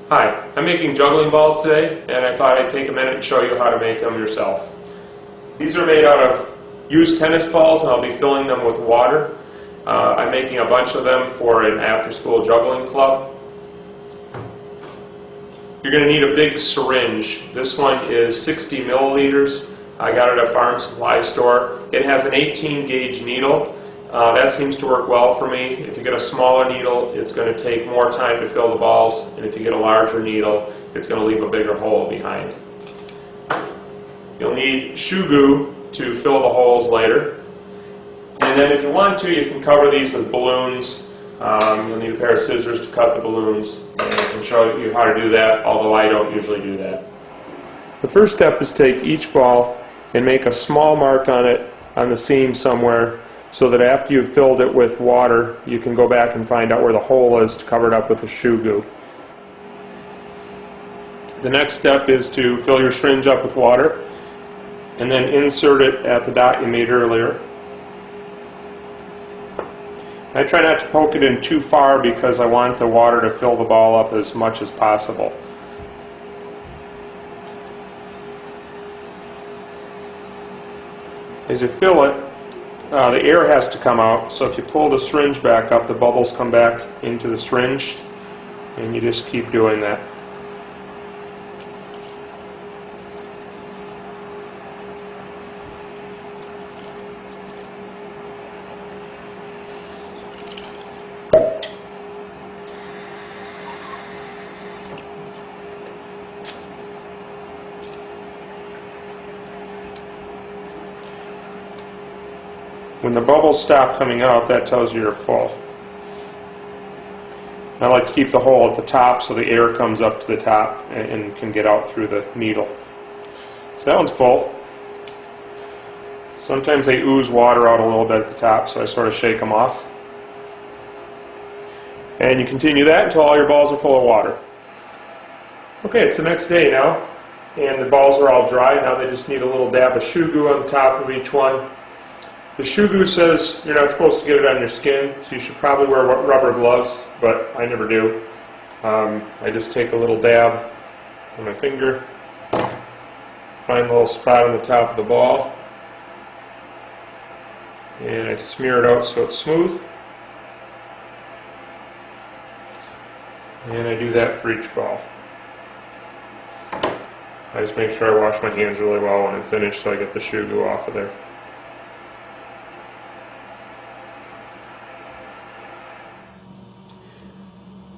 Hi, I'm making juggling balls today, and I thought I'd take a minute and show you how to make them yourself. These are made out of used tennis balls, and I'll be filling them with water. I'm making a bunch of them for an after-school juggling club. You're going to need a big syringe. This one is 60 milliliters. I got it at a farm supply store. It has an 18 gauge needle. That seems to work well for me. If you get a smaller needle, it's going to take more time to fill the balls, and if you get a larger needle, it's going to leave a bigger hole behind. You'll need shoe goo to fill the holes later. And then if you want to, you can cover these with balloons. You'll need a pair of scissors to cut the balloons, and I can show you how to do that, although I don't usually do that. The first step is take each ball and make a small mark on it on the seam somewhere, so that after you've filled it with water, you can go back and find out where the hole is to cover it up with the shoe goo. The next step is to fill your syringe up with water and then insert it at the dot you made earlier. I try not to poke it in too far because I want the water to fill the ball up as much as possible. As you fill it, the air has to come out, so if you pull the syringe back up, the bubbles come back into the syringe, and you just keep doing that. When the bubbles stop coming out, that tells you you're full. I like to keep the hole at the top so the air comes up to the top and can get out through the needle. So that one's full. Sometimes they ooze water out a little bit at the top, so I sort of shake them off. And you continue that until all your balls are full of water. Okay, it's the next day now, and the balls are all dry. Now they just need a little dab of shoe goo on the top of each one. The shoe goo says you're not supposed to get it on your skin, so you should probably wear rubber gloves, but I never do. I just take a little dab on my finger, find a little spot on the top of the ball, and I smear it out so it's smooth. And I do that for each ball. I just make sure I wash my hands really well when I'm finished so I get the shoe goo off of there.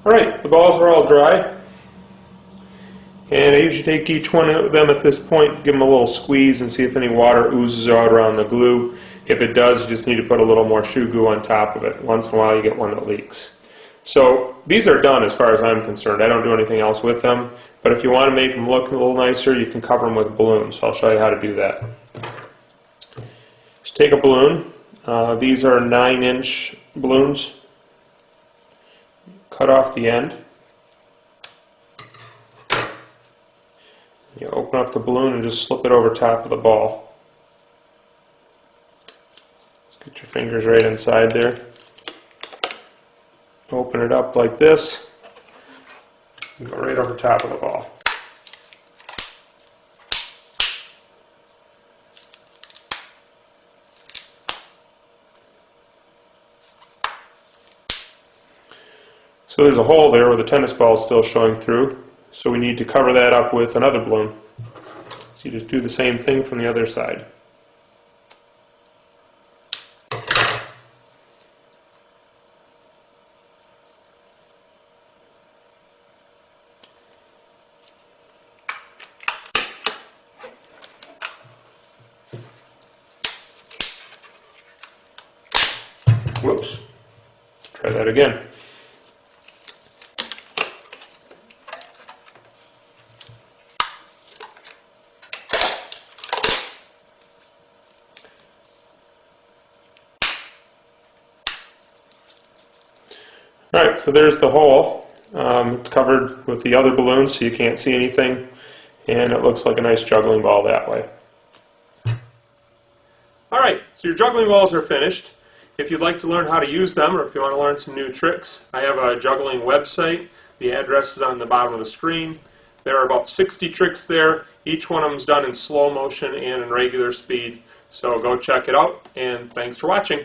Alright, the balls are all dry, and I usually take each one of them at this point, give them a little squeeze and see if any water oozes out around the glue. If it does, you just need to put a little more shoe goo on top of it. Once in a while you get one that leaks. So these are done as far as I'm concerned. I don't do anything else with them, but if you want to make them look a little nicer, you can cover them with balloons. So I'll show you how to do that. Just take a balloon. These are 9-inch balloons. Cut off the end. You open up the balloon and just slip it over top of the ball. Just get your fingers right inside there. Open it up like this and go right over top of the ball. So there's a hole there where the tennis ball is still showing through, so we need to cover that up with another balloon. So you just do the same thing from the other side. Whoops. Try that again. Alright, so there's the hole. It's covered with the other balloons so you can't see anything, and it looks like a nice juggling ball that way. Alright, so your juggling balls are finished. If you'd like to learn how to use them, or if you want to learn some new tricks, I have a juggling website The address is on the bottom of the screen. There are about 60 tricks there. Each one of them is done in slow motion and in regular speed. So go check it out, and thanks for watching.